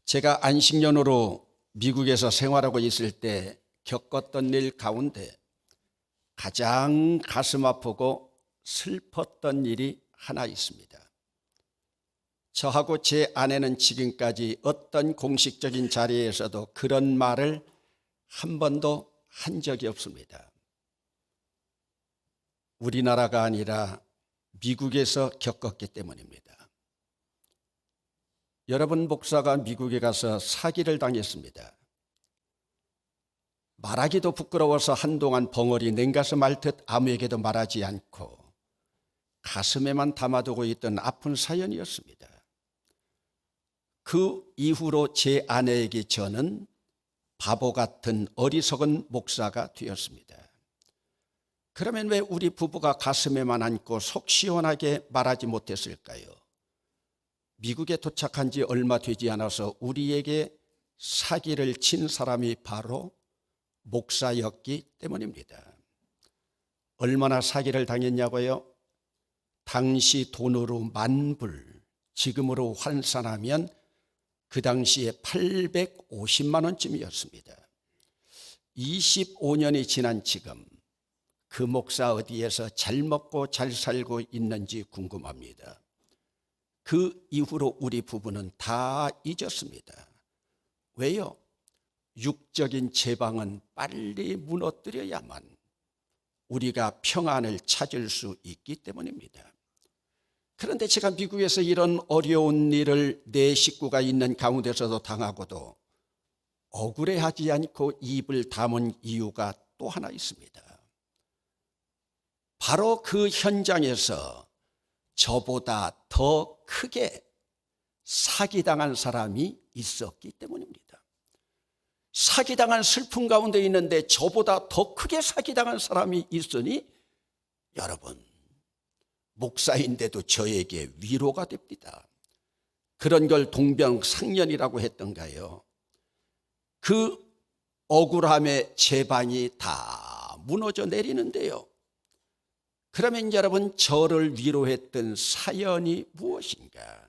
제가 안식년으로 미국에서 생활하고 있을 때 겪었던 일 가운데 가장 가슴 아프고 슬펐던 일이 하나 있습니다. 저하고 제 아내는 지금까지 어떤 공식적인 자리에서도 그런 말을 한 번도 한 적이 없습니다. 우리나라가 아니라 미국에서 겪었기 때문입니다. 여러분, 목사가 미국에 가서 사기를 당했습니다. 말하기도 부끄러워서 한동안 벙어리 냉가슴 앓듯 아무에게도 말하지 않고 가슴에만 담아두고 있던 아픈 사연이었습니다. 그 이후로 제 아내에게 저는 바보 같은 어리석은 목사가 되었습니다. 그러면 왜 우리 부부가 가슴에만 안고 속 시원하게 말하지 못했을까요? 미국에 도착한 지 얼마 되지 않아서 우리에게 사기를 친 사람이 바로 목사였기 때문입니다. 얼마나 사기를 당했냐고요? 당시 돈으로 10,000불, 지금으로 환산하면 그 당시에 850만 원쯤이었습니다. 25년이 지난 지금 그 목사 어디에서 잘 먹고 잘 살고 있는지 궁금합니다. 그 이후로 우리 부부는 다 잊었습니다. 왜요? 육적인 제방은 빨리 무너뜨려야만 우리가 평안을 찾을 수 있기 때문입니다. 그런데 제가 미국에서 이런 어려운 일을 내 식구가 있는 가운데서도 당하고도 억울해하지 않고 입을 다문 이유가 또 하나 있습니다. 바로 그 현장에서 저보다 더 크게 사기당한 사람이 있었기 때문입니다. 사기당한 슬픔 가운데 있는데 저보다 더 크게 사기당한 사람이 있으니 여러분, 목사인데도 저에게 위로가 됩니다. 그런 걸 동병상련이라고 했던가요? 그 억울함의 제방이 다 무너져 내리는데요. 그러면 여러분, 저를 위로했던 사연이 무엇인가?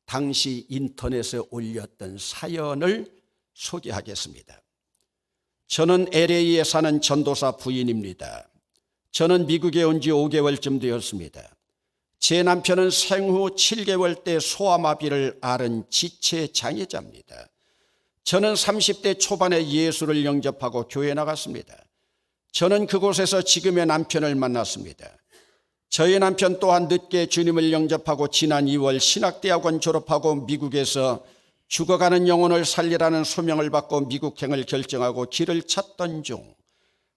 당시 인터넷에 올렸던 사연을 소개하겠습니다. 저는 LA에 사는 전도사 부인입니다. 저는 미국에 온 지 5개월쯤 되었습니다. 제 남편은 생후 7개월 때 소아마비를 앓은 지체 장애자입니다. 저는 30대 초반에 예수를 영접하고 교회 나갔습니다. 저는 그곳에서 지금의 남편을 만났습니다. 저희 남편 또한 늦게 주님을 영접하고 지난 2월 신학대학원 졸업하고 미국에서 죽어가는 영혼을 살리라는 소명을 받고 미국행을 결정하고 길을 찾던 중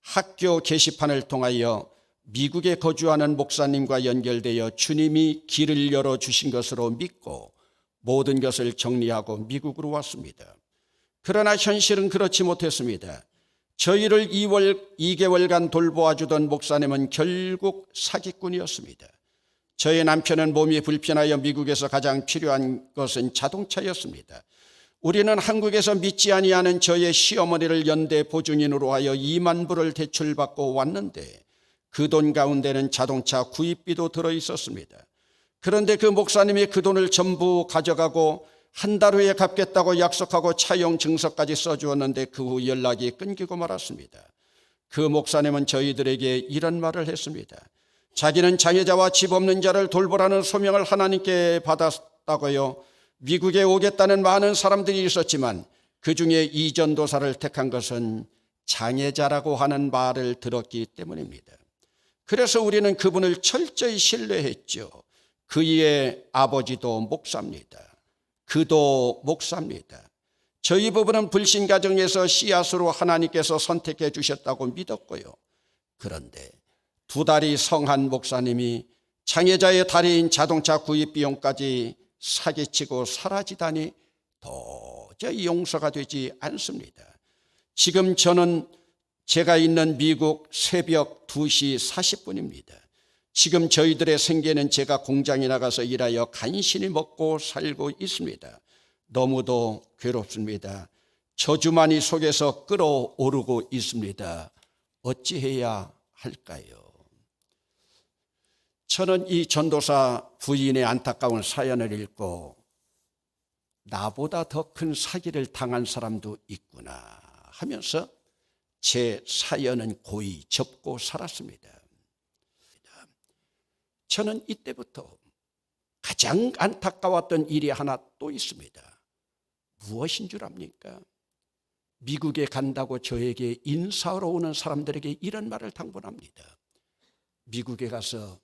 학교 게시판을 통하여 미국에 거주하는 목사님과 연결되어 주님이 길을 열어주신 것으로 믿고 모든 것을 정리하고 미국으로 왔습니다. 그러나 현실은 그렇지 못했습니다. 저희를 2개월간 돌보아주던 목사님은 결국 사기꾼이었습니다. 저희 남편은 몸이 불편하여 미국에서 가장 필요한 것은 자동차였습니다. 우리는 한국에서 믿지 아니하는 저의 시어머니를 연대 보증인으로 하여 2만 불을 대출받고 왔는데 그 돈 가운데는 자동차 구입비도 들어있었습니다. 그런데 그 목사님이 그 돈을 전부 가져가고 한 달 후에 갚겠다고 약속하고 차용 증서까지 써주었는데 그 후 연락이 끊기고 말았습니다. 그 목사님은 저희들에게 이런 말을 했습니다. 자기는 장애자와 집 없는 자를 돌보라는 소명을 하나님께 받았다고요. 미국에 오겠다는 많은 사람들이 있었지만 그중에 이 전도사를 택한 것은 장애자라고 하는 말을 들었기 때문입니다. 그래서 우리는 그분을 철저히 신뢰했죠. 그의 아버지도 목사입니다. 그도 목사입니다. 저희 부부는 불신 가정에서 씨앗으로 하나님께서 선택해 주셨다고 믿었고요. 그런데 2달이 성한 목사님이 장애자의 달인 자동차 구입 비용까지 사기치고 사라지다니 도저히 용서가 되지 않습니다. 지금 저는 제가 있는 미국 새벽 2시 40분입니다. 지금 저희들의 생계는 제가 공장에 나가서 일하여 간신히 먹고 살고 있습니다. 너무도 괴롭습니다. 저주만이 속에서 끓어오르고 있습니다. 어찌해야 할까요? 저는 이 전도사 부인의 안타까운 사연을 읽고 나보다 더 큰 사기를 당한 사람도 있구나 하면서 제 사연은 고이 접고 살았습니다. 저는 이때부터 가장 안타까웠던 일이 하나 또 있습니다. 무엇인 줄 압니까? 미국에 간다고 저에게 인사하러 오는 사람들에게 이런 말을 당부합니다. 미국에 가서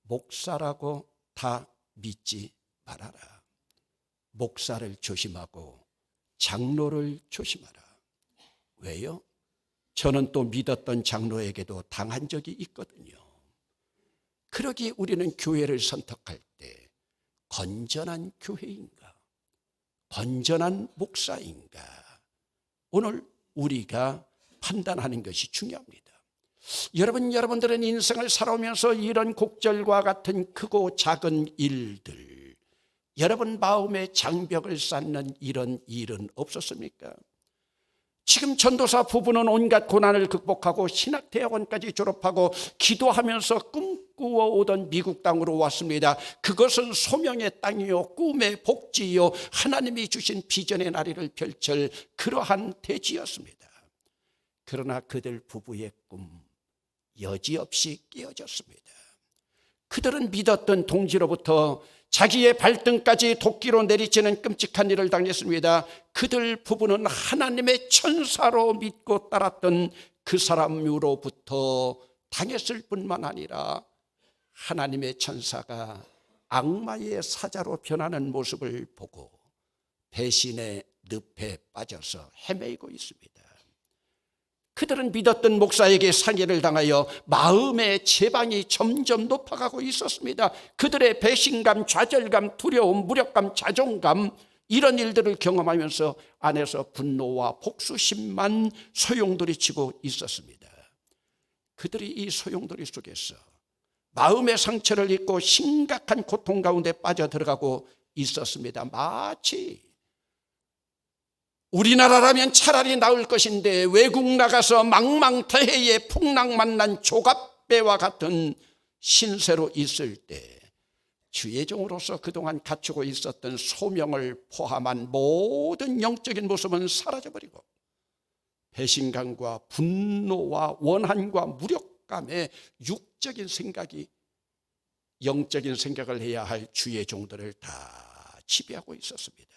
목사라고 다 믿지 말아라. 목사를 조심하고 장로를 조심하라. 왜요? 저는 또 믿었던 장로에게도 당한 적이 있거든요. 그러기에 우리는 교회를 선택할 때 건전한 교회인가? 건전한 목사인가? 오늘 우리가 판단하는 것이 중요합니다. 여러분들은 인생을 살아오면서 이런 곡절과 같은 크고 작은 일들, 여러분 마음에 장벽을 쌓는 이런 일은 없었습니까? 지금 전도사 부부는 온갖 고난을 극복하고 신학대학원까지 졸업하고 기도하면서 꿈꾸어 오던 미국 땅으로 왔습니다. 그것은 소명의 땅이요 꿈의 복지요 하나님이 주신 비전의 나리를 펼칠 그러한 대지였습니다. 그러나 그들 부부의 꿈 여지없이 깨어졌습니다. 그들은 믿었던 동지로부터 자기의 발등까지 도끼로 내리치는 끔찍한 일을 당했습니다. 그들 부부는 하나님의 천사로 믿고 따랐던 그 사람으로부터 당했을 뿐만 아니라 하나님의 천사가 악마의 사자로 변하는 모습을 보고 배신의 늪에 빠져서 헤매고 있습니다. 그들은 믿었던 목사에게 상해를 당하여 마음의 제방이 점점 높아가고 있었습니다. 그들의 배신감, 좌절감, 두려움, 무력감, 자존감 이런 일들을 경험하면서 안에서 분노와 복수심만 소용돌이치고 있었습니다. 그들이 이 소용돌이 속에서 마음의 상처를 입고 심각한 고통 가운데 빠져들어가고 있었습니다. 마치 우리나라라면 차라리 나을 것인데 외국 나가서 망망대해에 풍랑 만난 조갑배와 같은 신세로 있을 때 주의 종으로서 그동안 갖추고 있었던 소명을 포함한 모든 영적인 모습은 사라져버리고 배신감과 분노와 원한과 무력감에 육적인 생각이 영적인 생각을 해야 할 주의 종들을 다 지배하고 있었습니다.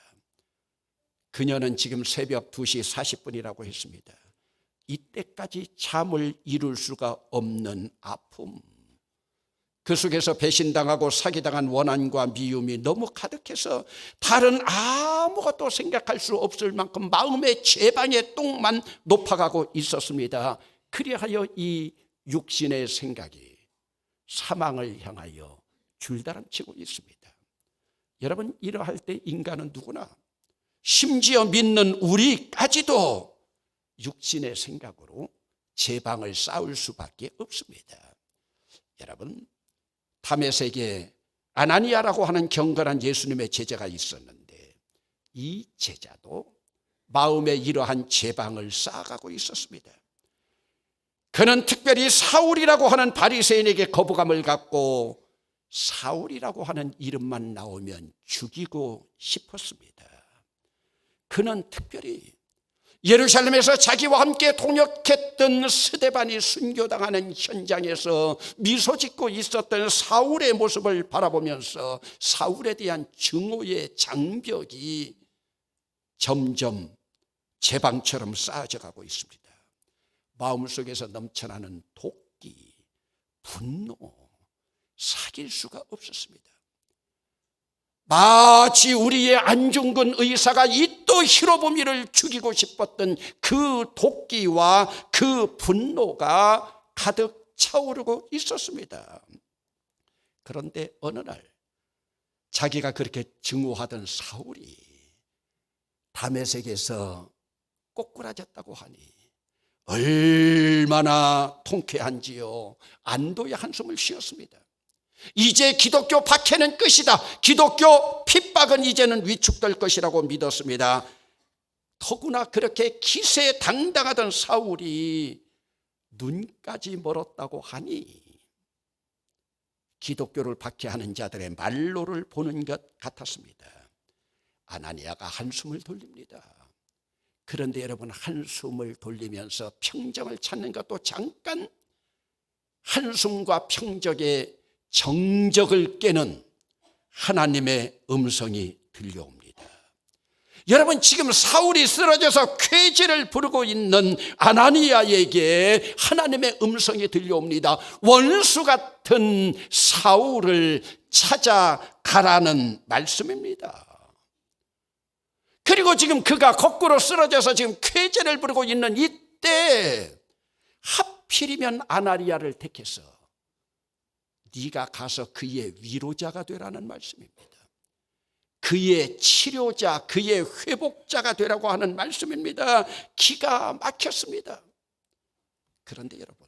그녀는 지금 새벽 2시 40분이라고 했습니다. 이때까지 잠을 이룰 수가 없는 아픔, 그 속에서 배신당하고 사기당한 원한과 미움이 너무 가득해서 다른 아무것도 생각할 수 없을 만큼 마음의 제방의 똥만 높아가고 있었습니다. 그리하여 이 육신의 생각이 사망을 향하여 줄다름치고 있습니다. 여러분, 이러할 때 인간은 누구나 심지어 믿는 우리까지도 육신의 생각으로 제방을 쌓을 수밖에 없습니다. 여러분, 다메섹에 아나니아라고 하는 경건한 예수님의 제자가 있었는데 이 제자도 마음에 이러한 제방을 쌓아가고 있었습니다. 그는 특별히 사울이라고 하는 바리새인에게 거부감을 갖고 사울이라고 하는 이름만 나오면 죽이고 싶었습니다. 그는 특별히 예루살렘에서 자기와 함께 동역했던 스데반이 순교당하는 현장에서 미소 짓고 있었던 사울의 모습을 바라보면서 사울에 대한 증오의 장벽이 점점 제방처럼 쌓아져 가고 있습니다. 마음속에서 넘쳐나는 도끼, 분노, 사귈 수가 없었습니다. 마치 우리의 안중근 의사가 이토 히로부미를 죽이고 싶었던 그 도끼와 그 분노가 가득 차오르고 있었습니다. 그런데 어느 날 자기가 그렇게 증오하던 사울이 다메섹에서 꼬꾸라졌다고 하니 얼마나 통쾌한지요. 안도의 한숨을 쉬었습니다. 이제 기독교 박해는 끝이다. 기독교 핍박은 이제는 위축될 것이라고 믿었습니다. 더구나 그렇게 기세당당하던 사울이 눈까지 멀었다고 하니 기독교를 박해하는 자들의 말로를 보는 것 같았습니다. 아나니아가 한숨을 돌립니다. 그런데 여러분, 한숨을 돌리면서 평정을 찾는 것도 잠깐 한숨과 평정의 정적을 깨는 하나님의 음성이 들려옵니다. 여러분, 지금 사울이 쓰러져서 쾌재를 부르고 있는 아나니아에게 하나님의 음성이 들려옵니다. 원수 같은 사울을 찾아가라는 말씀입니다. 그리고 지금 그가 거꾸로 쓰러져서 지금 쾌재를 부르고 있는 이때 하필이면 아나니아를 택해서 네가 가서 그의 위로자가 되라는 말씀입니다. 그의 치료자, 그의 회복자가 되라고 하는 말씀입니다. 기가 막혔습니다. 그런데 여러분,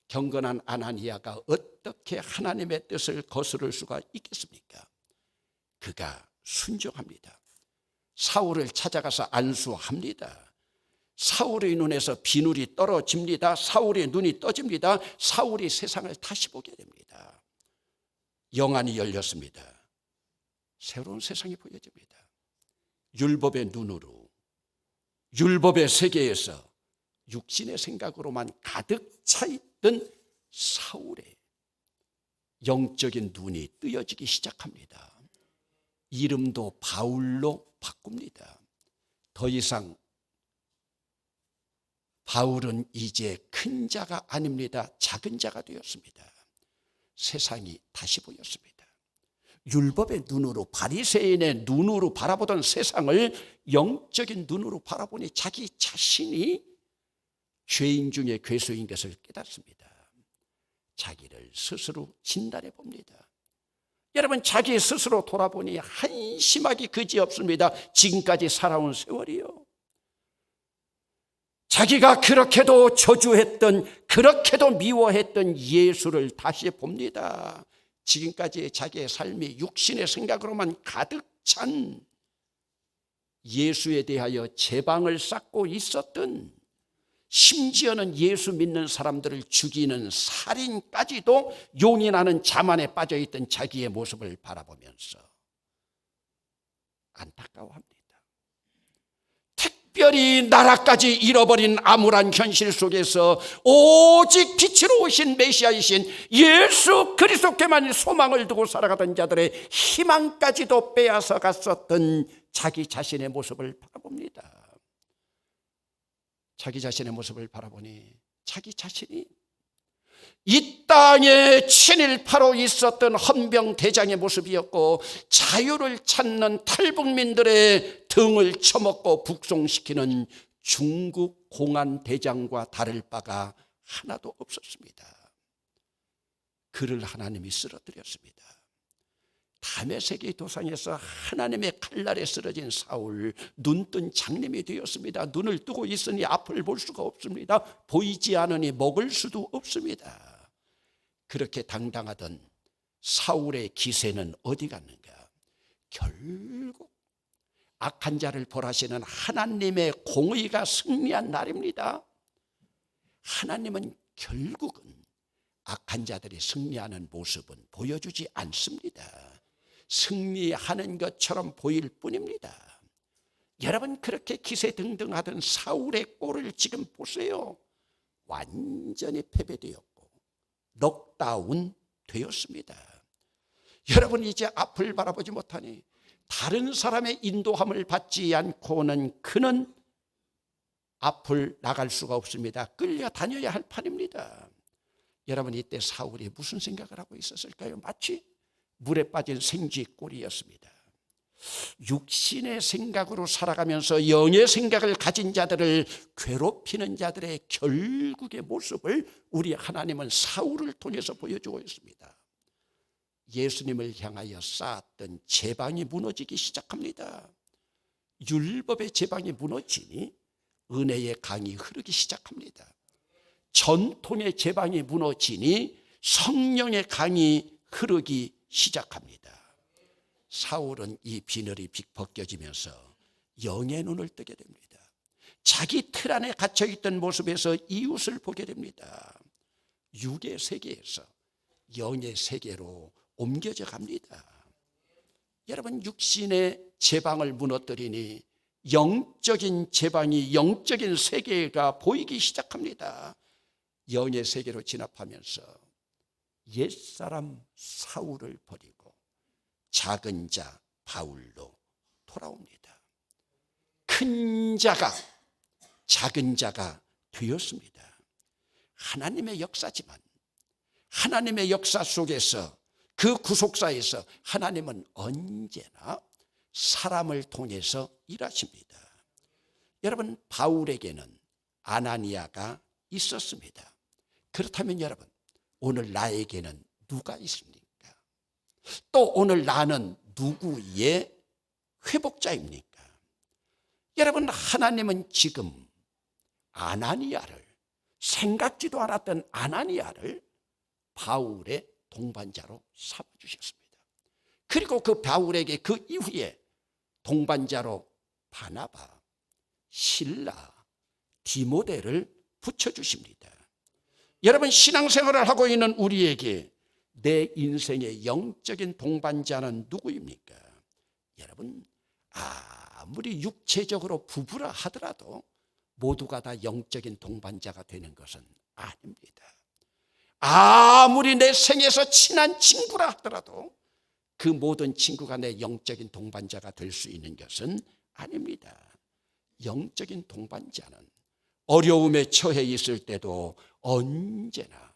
경건한 아나니아가 어떻게 하나님의 뜻을 거스를 수가 있겠습니까? 그가 순종합니다. 사울을 찾아가서 안수합니다. 사울의 눈에서 비늘이 떨어집니다. 사울의 눈이 떠집니다. 사울이 세상을 다시 보게 됩니다. 영안이 열렸습니다. 새로운 세상이 보여집니다. 율법의 눈으로, 율법의 세계에서 육신의 생각으로만 가득 차 있던 사울의 영적인 눈이 뜨여지기 시작합니다. 이름도 바울로 바꿉니다. 더 이상 바울은 이제 큰 자가 아닙니다. 작은 자가 되었습니다. 세상이 다시 보였습니다. 율법의 눈으로, 바리새인의 눈으로 바라보던 세상을 영적인 눈으로 바라보니 자기 자신이 죄인 중에 괴수인 것을 깨닫습니다. 자기를 스스로 진단해 봅니다. 여러분, 자기 스스로 돌아보니 한심하기 그지없습니다. 지금까지 살아온 세월이요, 자기가 그렇게도 저주했던, 그렇게도 미워했던 예수를 다시 봅니다. 지금까지 자기의 삶이 육신의 생각으로만 가득 찬 예수에 대하여 제방을 쌓고 있었던, 심지어는 예수 믿는 사람들을 죽이는 살인까지도 용인하는 자만에 빠져있던 자기의 모습을 바라보면서 안타까워합니다. 특별히 나라까지 잃어버린 암울한 현실 속에서 오직 빛으로 오신 메시아이신 예수 그리스도께만 소망을 두고 살아가던 자들의 희망까지도 빼앗아 갔었던 자기 자신의 모습을 바라봅니다. 자기 자신의 모습을 바라보니 자기 자신이 이 땅에 친일파로 있었던 헌병대장의 모습이었고, 자유를 찾는 탈북민들의 등을 쳐먹고 북송시키는 중국 공안대장과 다를 바가 하나도 없었습니다. 그를 하나님이 쓰러뜨렸습니다. 다메섹의 도상에서 하나님의 칼날에 쓰러진 사울, 눈뜬 장님이 되었습니다. 눈을 뜨고 있으니 앞을 볼 수가 없습니다. 보이지 않으니 먹을 수도 없습니다. 그렇게 당당하던 사울의 기세는 어디 갔는가? 결국 악한 자를 벌하시는 하나님의 공의가 승리한 날입니다. 하나님은 결국은 악한 자들이 승리하는 모습은 보여주지 않습니다. 승리하는 것처럼 보일 뿐입니다. 여러분, 그렇게 기세등등하던 사울의 꼴을 지금 보세요. 완전히 패배되었고 넉다운 되었습니다. 여러분, 이제 앞을 바라보지 못하니 다른 사람의 인도함을 받지 않고는 그는 앞을 나갈 수가 없습니다. 끌려다녀야 할 판입니다. 여러분, 이때 사울이 무슨 생각을 하고 있었을까요? 마치 물에 빠진 생쥐꼴이었습니다. 육신의 생각으로 살아가면서 영의 생각을 가진 자들을 괴롭히는 자들의 결국의 모습을 우리 하나님은 사울을 통해서 보여주고 있습니다. 예수님을 향하여 쌓았던 제방이 무너지기 시작합니다. 율법의 제방이 무너지니 은혜의 강이 흐르기 시작합니다. 전통의 제방이 무너지니 성령의 강이 흐르기 시작합니다. 사울은 이 비늘이 벗겨지면서 영의 눈을 뜨게 됩니다. 자기 틀 안에 갇혀있던 모습에서 이웃을 보게 됩니다. 육의 세계에서 영의 세계로 옮겨져 갑니다. 여러분, 육신의 제방을 무너뜨리니 영적인 제방이, 영적인 세계가 보이기 시작합니다. 영의 세계로 진압하면서 옛사람 사울을 버리고 작은 자 바울로 돌아옵니다. 큰 자가 작은 자가 되었습니다. 하나님의 역사지만 하나님의 역사 속에서, 그 구속사에서 하나님은 언제나 사람을 통해서 일하십니다. 여러분, 바울에게는 아나니아가 있었습니다. 그렇다면 여러분, 오늘 나에게는 누가 있습니까? 또 오늘 나는 누구의 회복자입니까? 여러분, 하나님은 지금 아나니아를, 생각지도 않았던 아나니아를 바울의 동반자로 삼아주셨습니다. 그리고 그 바울에게 그 이후에 동반자로 바나바, 실라, 디모데를 붙여주십니다. 여러분, 신앙생활을 하고 있는 우리에게 내 인생의 영적인 동반자는 누구입니까? 여러분, 아무리 육체적으로 부부라 하더라도 모두가 다 영적인 동반자가 되는 것은 아닙니다. 아무리 내 생에서 친한 친구라 하더라도 그 모든 친구가 내 영적인 동반자가 될 수 있는 것은 아닙니다. 영적인 동반자는 어려움에 처해 있을 때도 언제나,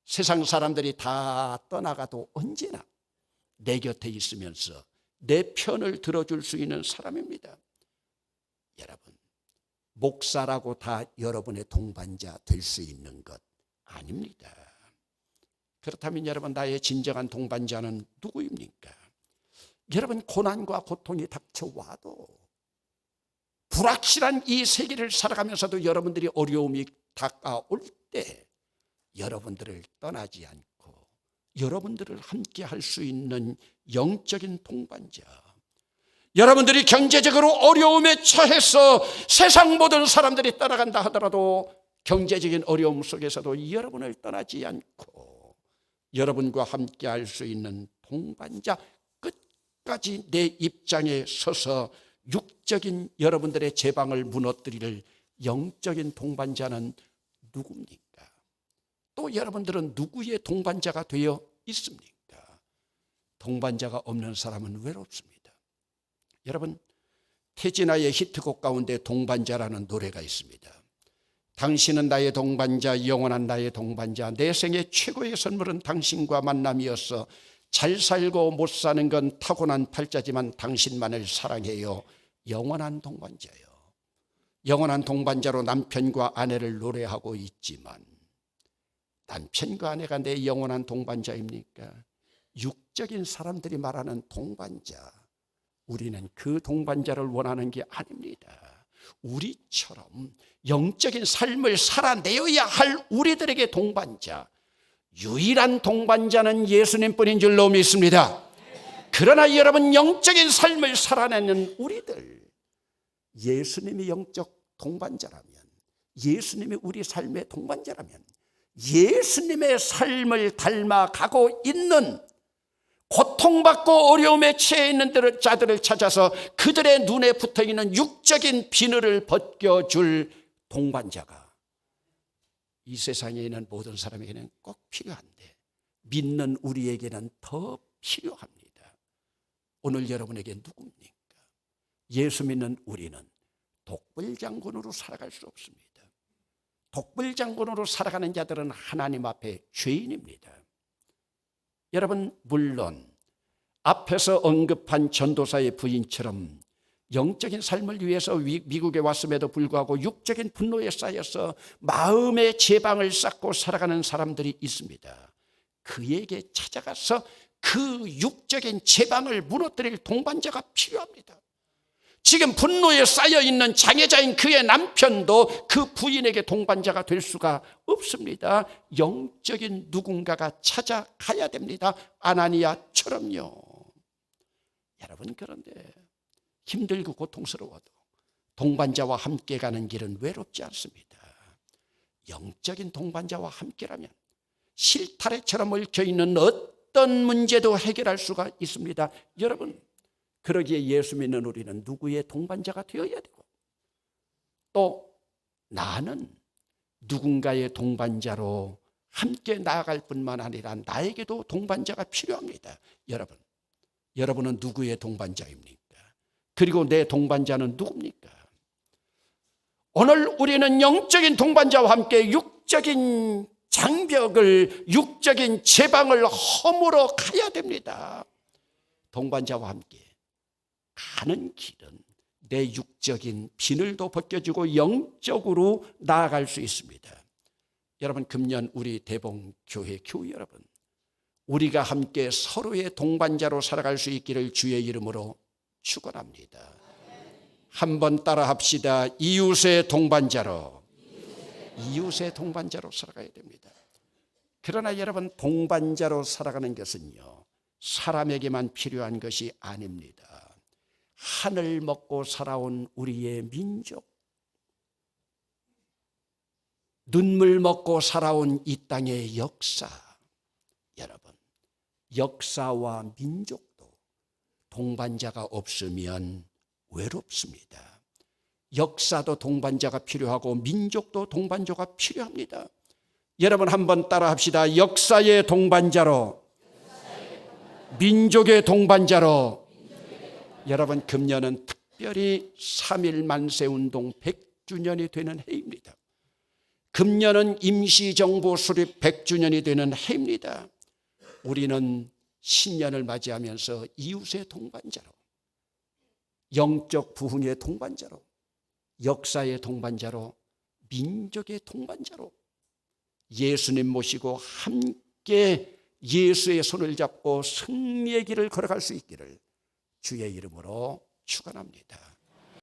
세상 사람들이 다 떠나가도 언제나 내 곁에 있으면서 내 편을 들어줄 수 있는 사람입니다. 여러분, 목사라고 다 여러분의 동반자 될 수 있는 것 아닙니다. 그렇다면 여러분, 나의 진정한 동반자는 누구입니까? 여러분, 고난과 고통이 닥쳐와도, 불확실한 이 세계를 살아가면서도 여러분들이 어려움이 다가올 때 여러분들을 떠나지 않고 여러분들을 함께 할 수 있는 영적인 동반자, 여러분들이 경제적으로 어려움에 처해서 세상 모든 사람들이 따라간다 하더라도 경제적인 어려움 속에서도 여러분을 떠나지 않고 여러분과 함께 할 수 있는 동반자, 끝까지 내 입장에 서서 육적인 여러분들의 제방을 무너뜨릴 영적인 동반자는 누굽니까? 또 여러분들은 누구의 동반자가 되어 있습니까? 동반자가 없는 사람은 외롭습니다. 여러분, 태진아의 히트곡 가운데 동반자라는 노래가 있습니다. 당신은 나의 동반자, 영원한 나의 동반자, 내 생의 최고의 선물은 당신과 만남이었어. 잘 살고 못 사는 건 타고난 팔자지만 당신만을 사랑해요. 영원한 동반자요. 영원한 동반자로 남편과 아내를 노래하고 있지만 남편과 아내가 내 영원한 동반자입니까? 육적인 사람들이 말하는 동반자, 우리는 그 동반자를 원하는 게 아닙니다. 우리처럼 영적인 삶을 살아내어야 할 우리들에게 동반자, 유일한 동반자는 예수님뿐인 줄로 믿습니다. 그러나 여러분, 영적인 삶을 살아내는 우리들, 예수님이 영적 동반자라면, 예수님이 우리 삶의 동반자라면, 예수님의 삶을 닮아가고 있는, 고통받고 어려움에 처해 있는 자들을 찾아서 그들의 눈에 붙어있는 육적인 비늘을 벗겨줄 동반자가 이 세상에 있는 모든 사람에게는 꼭 필요한데 믿는 우리에게는 더 필요합니다. 오늘 여러분에게 누굽니까? 예수 믿는 우리는 독불장군으로 살아갈 수 없습니다. 독불장군으로 살아가는 자들은 하나님 앞에 죄인입니다. 여러분, 물론 앞에서 언급한 전도사의 부인처럼 영적인 삶을 위해서 미국에 왔음에도 불구하고 육적인 분노에 쌓여서 마음의 제방을 쌓고 살아가는 사람들이 있습니다. 그에게 찾아가서 그 육적인 제방을 무너뜨릴 동반자가 필요합니다. 지금 분노에 쌓여있는 장애자인 그의 남편도 그 부인에게 동반자가 될 수가 없습니다. 영적인 누군가가 찾아가야 됩니다. 아나니아처럼요. 여러분, 그런데 힘들고 고통스러워도 동반자와 함께 가는 길은 외롭지 않습니다. 영적인 동반자와 함께라면 실타래처럼 얽혀있는 어떤 문제도 해결할 수가 있습니다. 여러분, 그러기에 예수 믿는 우리는 누구의 동반자가 되어야 되고, 또 나는 누군가의 동반자로 함께 나아갈 뿐만 아니라 나에게도 동반자가 필요합니다. 여러분은 누구의 동반자입니까? 그리고 내 동반자는 누굽니까? 오늘 우리는 영적인 동반자와 함께 육적인 장벽을, 육적인 제방을 허물어 가야 됩니다. 동반자와 함께 가는 길은 내 육적인 비늘도 벗겨지고 영적으로 나아갈 수 있습니다. 여러분, 금년 우리 대봉교회 교우 여러분, 우리가 함께 서로의 동반자로 살아갈 수 있기를 주의 이름으로 축원합니다. 한번 따라 합시다. 이웃의 동반자로 살아가야 됩니다. 그러나 여러분, 동반자로 살아가는 것은요, 사람에게만 필요한 것이 아닙니다. 하늘 먹고 살아온 우리의 민족, 눈물 먹고 살아온 이 땅의 역사, 여러분, 역사와 민족도 동반자가 없으면 외롭습니다. 역사도 동반자가 필요하고 민족도 동반자가 필요합니다. 여러분, 한번 따라 합시다. 역사의 동반자로, 민족의 동반자로. 여러분, 금년은 특별히 3.1 만세운동 100주년이 되는 해입니다. 금년은 임시정부 수립 100주년이 되는 해입니다. 우리는 신년을 맞이하면서 이웃의 동반자로, 영적 부흥의 동반자로, 역사의 동반자로, 민족의 동반자로 예수님 모시고 함께 예수의 손을 잡고 승리의 길을 걸어갈 수 있기를 주의 이름으로 축원합니다.